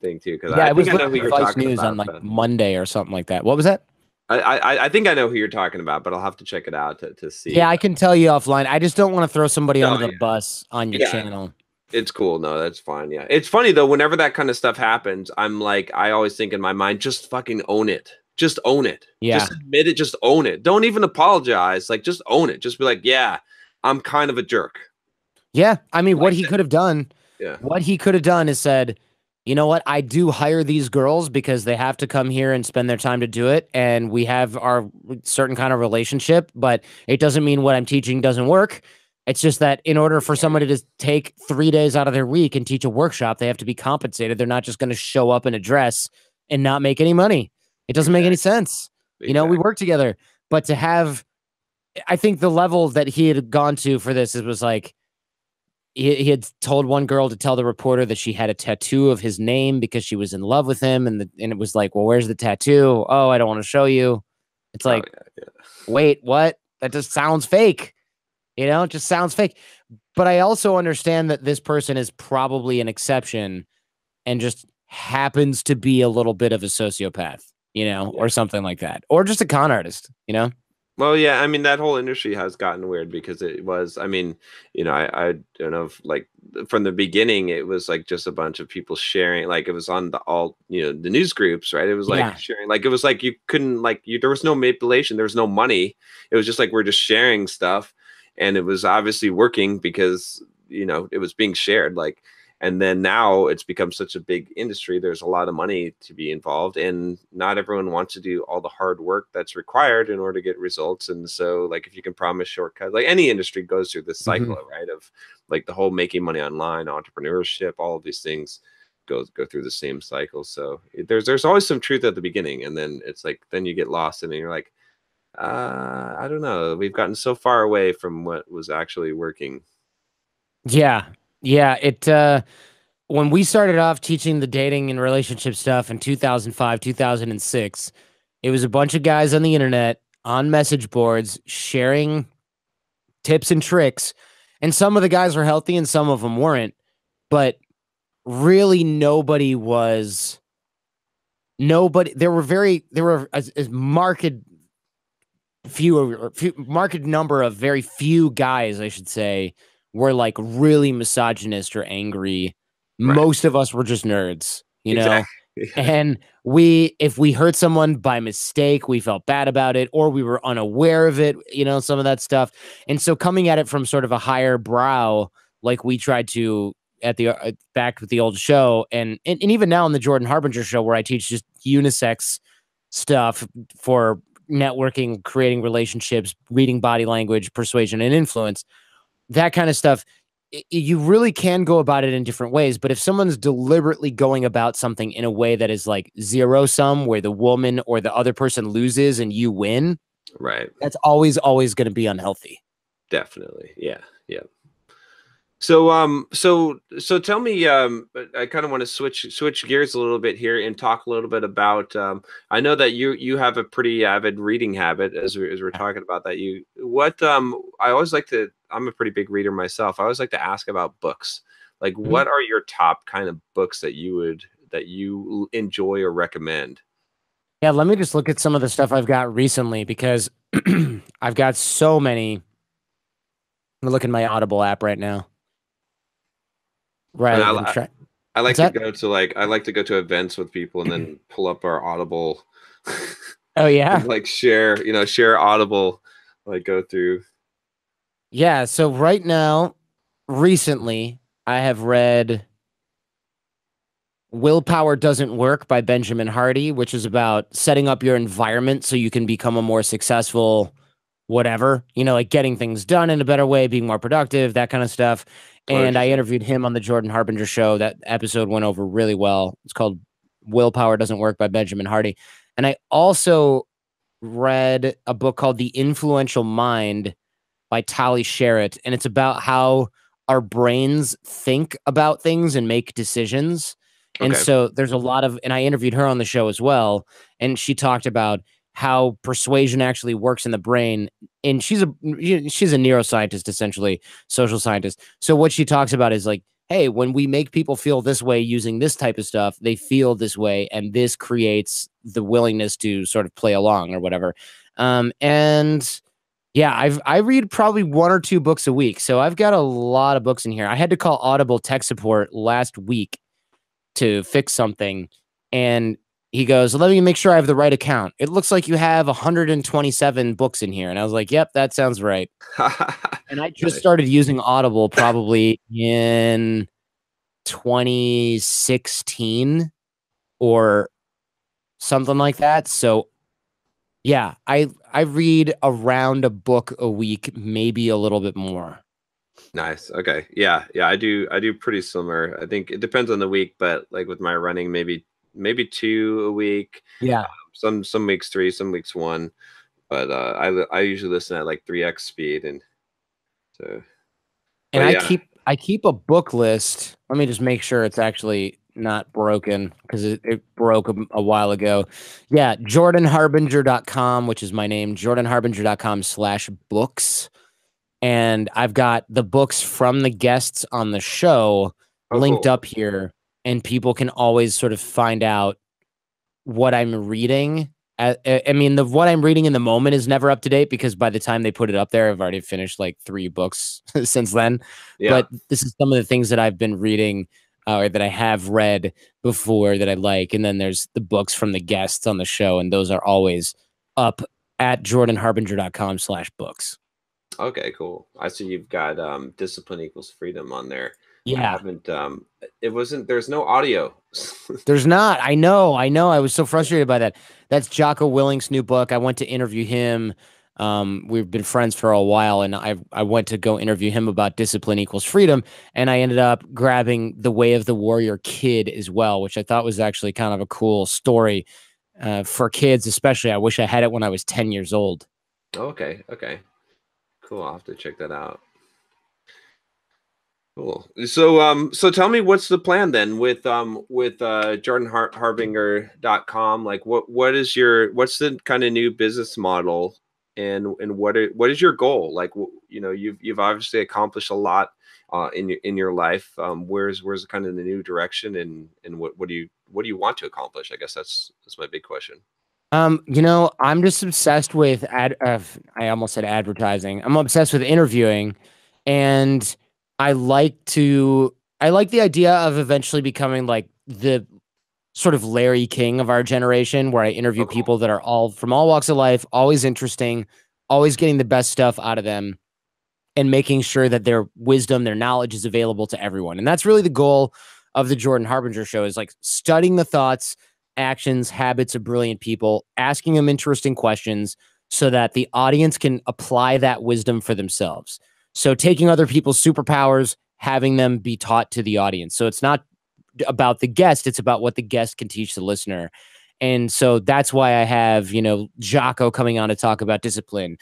thing too, because Yeah, I it think was I know who literally you're Vice talking News on about. like But Monday or something like that. What was that? I think I know who you're talking about, but I'll have to check it out to see. Yeah, I can tell you offline. I just don't want to throw somebody No, under the bus on your yeah, channel. it's cool. No, that's fine. Yeah, it's funny though. Whenever that kind of stuff happens, I'm like, I always think in my mind, just fucking own it. Just own it. Yeah. Just admit it. Just own it. Don't even apologize. Like, just own it. Just be like, yeah, I'm kind of a jerk. Yeah. I mean, Like yeah. what he could have done is said, you know what? I do hire these girls because they have to come here and spend their time to do it. And we have our certain kind of relationship, but it doesn't mean what I'm teaching doesn't work. It's just that in order for somebody to take 3 days out of their week and teach a workshop, they have to be compensated. They're not just going to show up in a dress and not make any money. It doesn't make any sense. You know, we work together, but to have, I think the level that he had gone to for this, it was like, he had told one girl to tell the reporter that she had a tattoo of his name because she was in love with him. And it was like, well, where's the tattoo? Oh, I don't want to show you. It's like, wait, what? That just sounds fake. You know, it just sounds fake. But I also understand that this person is probably an exception and just happens to be a little bit of a sociopath, you know, or something like that. Or just a con artist, you know? Well, yeah, I mean that whole industry has gotten weird because it was, I mean, you know, I don't know if like from the beginning it was like just a bunch of people sharing, like it was on the news groups, right? It was like sharing, like it was like you couldn't there was no manipulation, there was no money. It was just like we're just sharing stuff, and it was obviously working because it was being shared, like. And then now it's become such a big industry. There's a lot of money to be involved, and not everyone wants to do all the hard work that's required in order to get results. And so, like, if you can promise shortcuts, like any industry goes through this cycle, right? Of like the whole making money online, entrepreneurship, all of these things go through the same cycle. So there's always some truth at the beginning, and then it's like then you get lost, and then you're like, I don't know. We've gotten so far away from what was actually working. Yeah. Yeah. When we started off teaching the dating and relationship stuff in 2005, 2006, it was a bunch of guys on the internet on message boards sharing tips and tricks. And some of the guys were healthy and some of them weren't. But really there were a marked number of very few guys, I should say, were like really misogynist or angry. Right. Most of us were just nerds, you know? Exactly. And if we hurt someone by mistake, we felt bad about it, or we were unaware of it, some of that stuff. And so coming at it from sort of a higher brow, like we tried to at the back with the old show, and even now in the Jordan Harbinger show, where I teach just unisex stuff for networking, creating relationships, reading body language, persuasion, and influence, that kind of stuff. You really can go about it in different ways. But if someone's deliberately going about something in a way that is like zero sum, where the woman or the other person loses and you win, right, that's always going to be unhealthy. Definitely. Yeah. Yeah. So tell me, I kind of want to switch gears a little bit here and talk a little bit about, I know that you have a pretty avid reading habit, as we're talking about that. I always like to, I'm a pretty big reader myself. I always like to ask about books. Like, what are your top kind of books that you enjoy or recommend? Yeah, let me just look at some of the stuff I've got recently, because I've got so many. I'm looking at my Audible app right now. And Rather than try. I like to go to events with people and then pull up our Audible. Oh yeah. and like share Audible, like go through. Yeah. So right now, recently, I have read Willpower Doesn't Work by Benjamin Hardy, which is about setting up your environment so you can become a more successful whatever, like getting things done in a better way, being more productive, that kind of stuff. Oh, And I interesting. interviewed him on the Jordan Harbinger show. That episode went over really well. It's called Willpower Doesn't Work by Benjamin Hardy. And I also read a book called The Influential Mind by Tali Sharot, and it's about how our brains think about things and make decisions. And Okay. so there's a lot of, and I interviewed her on the show as well, and she talked about how persuasion actually works in the brain. And she's a neuroscientist, essentially, social scientist. So what she talks about is like, hey, when we make people feel this way using this type of stuff, they feel this way, and this creates the willingness to sort of play along or whatever. And yeah, I read probably one or two books a week. So I've got a lot of books in here. I had to call Audible tech support last week to fix something. And he goes, let me make sure I have the right account. It looks like you have 127 books in here. And I was like, yep, that sounds right. And I just Nice. started using Audible probably in 2016 or something like that. So yeah, I read around a book a week, maybe a little bit more. Nice. Okay. Yeah. Yeah. I do pretty similar. I think it depends on the week, but like with my running, maybe two a week. Yeah. Some weeks three, some weeks one. But I usually listen at like 3x speed, and so. And But yeah. I keep a book list. Let me just make sure it's actually not broken because it broke a while ago. Yeah, jordanharbinger.com, which is my name, jordanharbinger.com/books. And I've got the books from the guests on the show Oh, linked cool. up here, and people can always sort of find out what I'm reading. I mean, the what I'm reading in the moment is never up to date because by the time they put it up there, I've already finished like 3 books since then. Yeah. But this is some of the things that I've been reading or that I have read before that I like. And then there's the books from the guests on the show, and those are always up at jordanharbinger.com/books. Okay, cool. I see you've got discipline equals freedom on there. I Yeah. haven't it wasn't there's no audio. There's not. I know. I know. I was so frustrated by that. That's Jocko Willink's new book. I went to interview him. We've been friends for a while, and I went to go interview him about discipline equals freedom, and I ended up grabbing The Way of the Warrior Kid as well, which I thought was actually kind of a cool story for kids, especially. I wish I had it when I was 10 years old. Okay, okay. Cool. I'll have to check that out. Cool. So tell me what's the plan then with jordanharbinger.com? Like what's the kind of new business model, and what is your goal? Like you've obviously accomplished a lot in your life. Where's kind of the new direction, and what do you want to accomplish? I guess that's my big question. I'm just obsessed with I almost said advertising. I'm obsessed with interviewing, and I like the idea of eventually becoming like the sort of Larry King of our generation, where I interview Oh, cool. people that are all from all walks of life, always interesting, always getting the best stuff out of them, and making sure that their wisdom, their knowledge is available to everyone. And that's really the goal of the Jordan Harbinger show is like studying the thoughts, actions, habits of brilliant people, asking them interesting questions so that the audience can apply that wisdom for themselves. So taking other people's superpowers, having them be taught to the audience. So it's not about the guest, it's about what the guest can teach the listener. And so that's why I have, Jocko coming on to talk about discipline,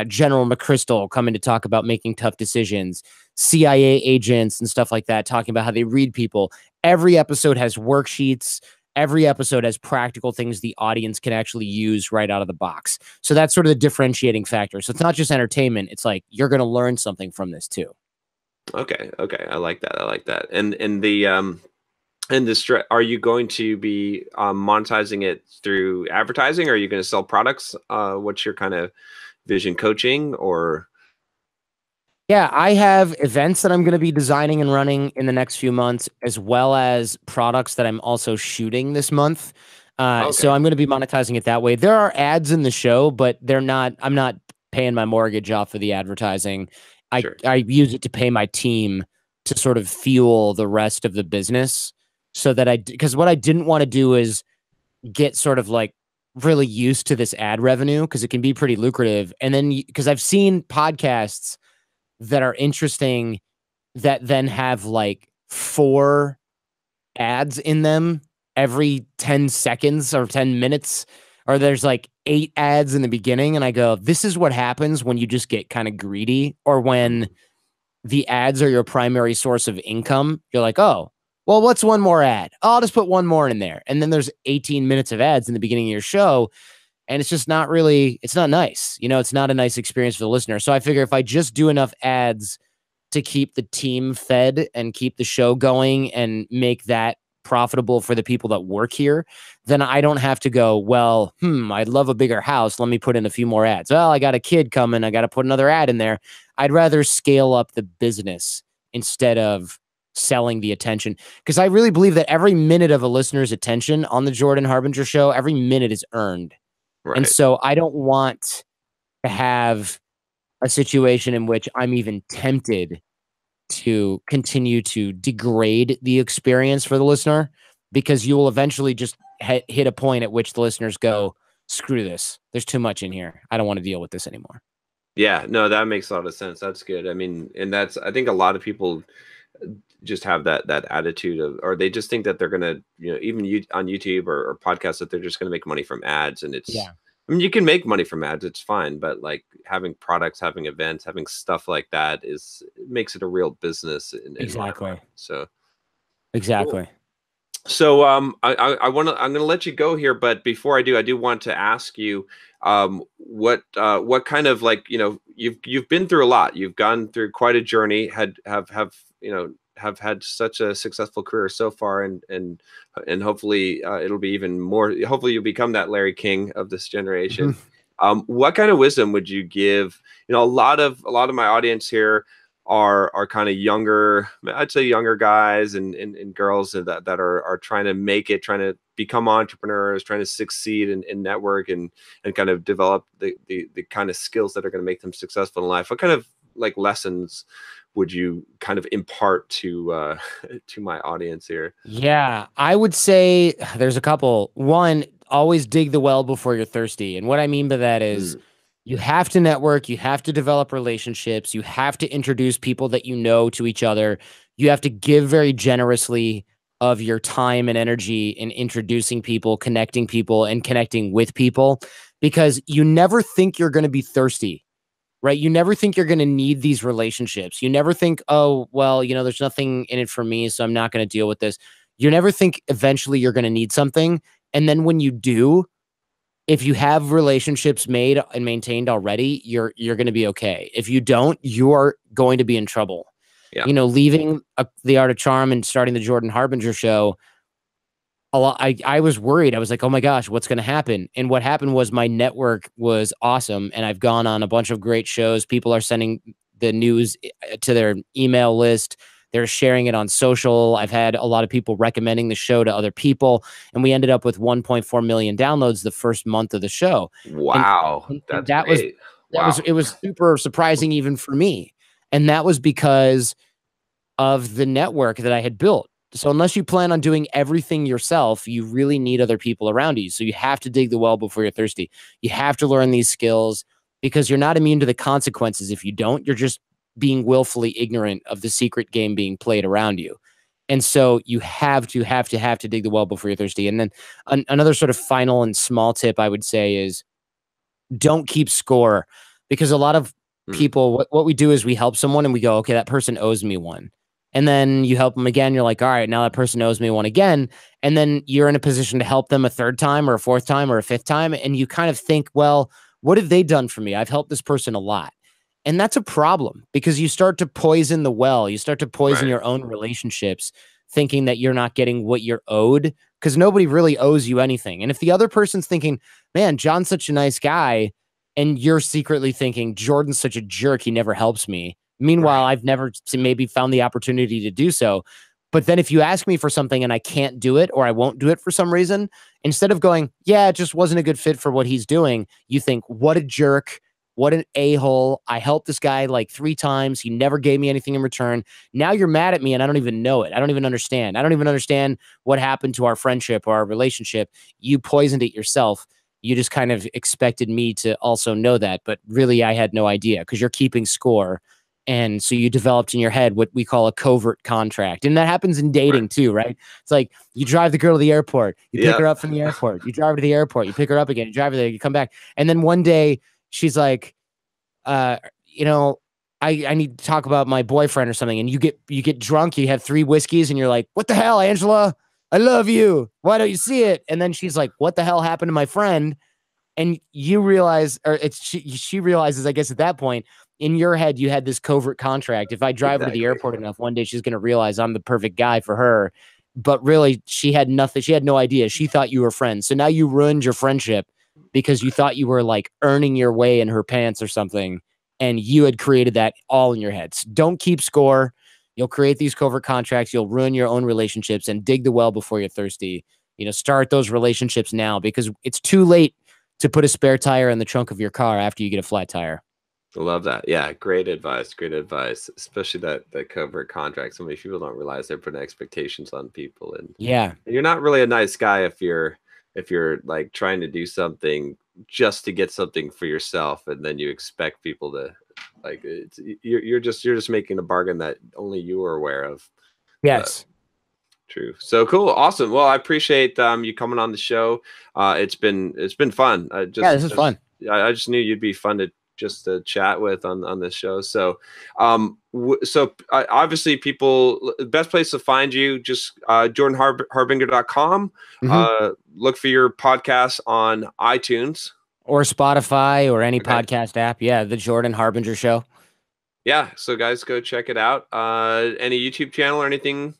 General McChrystal coming to talk about making tough decisions, CIA agents and stuff like that, talking about how they read people. Every episode has worksheets. Every episode has practical things the audience can actually use right out of the box. So that's sort of the differentiating factor. So it's not just entertainment. It's like you're going to learn something from this too. Okay, okay. I like that. I like that. And are you going to be monetizing it through advertising? Or are you going to sell products? What's your kind of vision, coaching or? Yeah, I have events that I'm going to be designing and running in the next few months, as well as products that I'm also shooting this month. So Okay. I'm going to be monetizing it that way. There are ads in the show, but I'm not paying my mortgage off of the advertising. Sure. I use it to pay my team to sort of fuel the rest of the business so that because what I didn't want to do is get sort of like really used to this ad revenue because it can be pretty lucrative. And then because I've seen podcasts that are interesting that then have like 4 ads in them every 10 seconds or 10 minutes, or there's like 8 ads in the beginning. And I go, this is what happens when you just get kind of greedy, or when Mm. the ads are your primary source of income. You're like, oh, well, what's one more ad? Oh, I'll just put one more in there. And then there's 18 minutes of ads in the beginning of your show. And it's just not really, it's not nice. It's not a nice experience for the listener. So I figure if I just do enough ads to keep the team fed and keep the show going and make that profitable for the people that work here, then I don't have to go, well, I'd love a bigger house. Let me put in a few more ads. Well, I got a kid coming. I got to put another ad in there. I'd rather scale up the business instead of selling the attention. Because I really believe that every minute of a listener's attention on the Jordan Harbinger show, every minute is earned. And Right. so I don't want to have a situation in which I'm even tempted to continue to degrade the experience for the listener, because you will eventually just hit a point at which the listeners go, screw this. There's too much in here. I don't want to deal with this anymore. Yeah, no, that makes a lot of sense. That's good. I mean, and I think a lot of people just have that attitude of, or they just think that they're gonna, even on YouTube or podcasts, that they're just gonna make money from ads. And Yeah, I mean, you can make money from ads, it's fine, but like having products, having events, having stuff like that makes it a real business in my mind. exactly. So cool. Exactly. So I'm gonna let you go here, but before I do want to ask you what kind of, like, you've been through a lot. You've gone through quite a journey, have had such a successful career so far, and hopefully it'll be even more. Hopefully you'll become that Larry King of this generation. What kind of wisdom would you give? A lot of my audience here are kind of younger, I'd say younger guys and girls that are trying to make it, trying to become entrepreneurs, trying to succeed and network and kind of develop the kind of skills that are going to make them successful in life. What kind of, like, lessons would you kind of impart to to my audience here? Yeah, I would say there's a couple. One, always dig the well before you're thirsty. And what I mean by that is Mm, you have to network, you have to develop relationships, you have to introduce people that you know to each other. You have to give very generously of your time and energy in introducing people, and connecting with people, because you never think you're going to be thirsty, right? You never think you're going to need these relationships. You never think, oh, well, there's nothing in it for me, so I'm not going to deal with this. You never think eventually you're going to need something. And then when you do, if you have relationships made and maintained already, you're going to be okay. If you don't, you're going to be in trouble. yeah. Leaving the Art of Charm and starting the Jordan Harbinger show, I was worried. I was like, oh my gosh, what's going to happen? And what happened was my network was awesome. And I've gone on a bunch of great shows. People are sending the news to their email list. They're sharing it on social. I've had a lot of people recommending the show to other people. And we ended up with 1.4 million downloads the first month of the show. And, Wow, and that's great. Wow. it was super surprising even for me. And that was because of the network that I had built. So unless you plan on doing everything yourself, you really need other people around you. So you have to dig the well before you're thirsty. You have to learn these skills, because you're not immune to the consequences. If you don't, you're just being willfully ignorant of the secret game being played around you. And so you have to dig the well before you're thirsty. And then another sort of final and small tip I would say is, don't keep score, because a lot of Mm, people, what we do is we help someone and we go, okay, that person owes me one. And then you help them again. You're like, all right, now that person owes me one again. And then you're in a position to help them a third time or a fourth time or a fifth time. And you kind of think, well, what have they done for me? I've helped this person a lot. And that's a problem, because you start to poison the well. You start to poison right. your own relationships, thinking that you're not getting what you're owed, because nobody really owes you anything. And if the other person's thinking, man, John's such a nice guy, and you're secretly thinking, Jordan's such a jerk, he never helps me. Meanwhile, Right. I've never maybe found the opportunity to do so. But then if you ask me for something and I can't do it or I won't do it for some reason, instead of going, yeah, it just wasn't a good fit for what he's doing, you think, what a jerk, what an a-hole. I helped this guy like 3 times. He never gave me anything in return. Now you're mad at me and I don't even know it. I don't even understand. I don't even understand what happened to our friendship or our relationship. You poisoned it yourself. You just kind of expected me to also know that, but really I had no idea because you're keeping score. And so you developed in your head what we call a covert contract. And that happens in dating too, right? It's like you drive the girl to the airport, you pick her up from the airport, you drive her to the airport, you pick her up again, you drive her there, you come back. And then one day she's like, you know, I need to talk about my boyfriend or something. And you get drunk, you have 3 whiskeys and you're like, what the hell, Angela? I love you. Why don't you see it? And then she's like, what the hell happened to my friend? And you realize, or she realizes, I guess at that point, in your head, you had this covert contract. If I drive her to the airport enough, one day she's going to realize I'm the perfect guy for her. But really, she had nothing. She had no idea. She thought you were friends. So now you ruined your friendship because you thought you were like earning your way in her pants or something. And you had created that all in your head. So don't keep score. You'll create these covert contracts. You'll ruin your own relationships and dig the well before you're thirsty. You know, start those relationships now because it's too late to put a spare tire in the trunk of your car after you get a flat tire. I love that. Yeah, great advice. Great advice. Especially that covert contract. So many people don't realize they're putting expectations on people, and yeah, you're not really a nice guy if you're like trying to do something just to get something for yourself, and then you expect people to like you're just making a bargain that only you are aware of. Yes. True. So cool. Awesome. Well, I appreciate you coming on the show. It's been fun. This is fun. I just knew you'd be fun to chat with on this show. So, obviously people, the best place to find you, just jordanharbinger.com. Look for your podcast on iTunes or Spotify or any podcast app. Yeah. The Jordan Harbinger Show. Yeah. So guys, go check it out. Any YouTube channel or anything?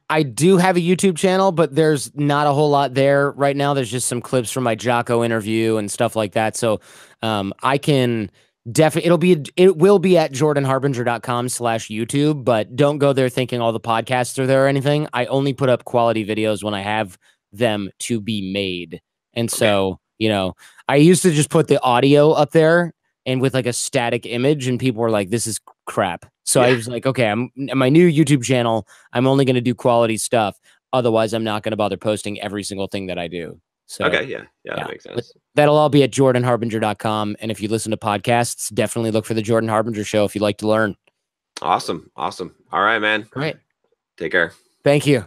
I do have a YouTube channel, but there's not a whole lot there right now. There's just some clips from my Jocko interview and stuff like that. So I can definitely, it will be at jordanharbinger.com/YouTube, but don't go there thinking all the podcasts are there or anything. I only put up quality videos when I have them to be made. And so, you know, I used to just put the audio up there and with like a static image, and people were like, this is crap. So I was like, okay, my new YouTube channel, I'm only going to do quality stuff. Otherwise, I'm not going to bother posting every single thing that I do. So that makes sense. That'll all be at jordanharbinger.com. And if you listen to podcasts, definitely look for the Jordan Harbinger Show if you'd like to learn. Awesome. All right, man. Great. Take care. Thank you.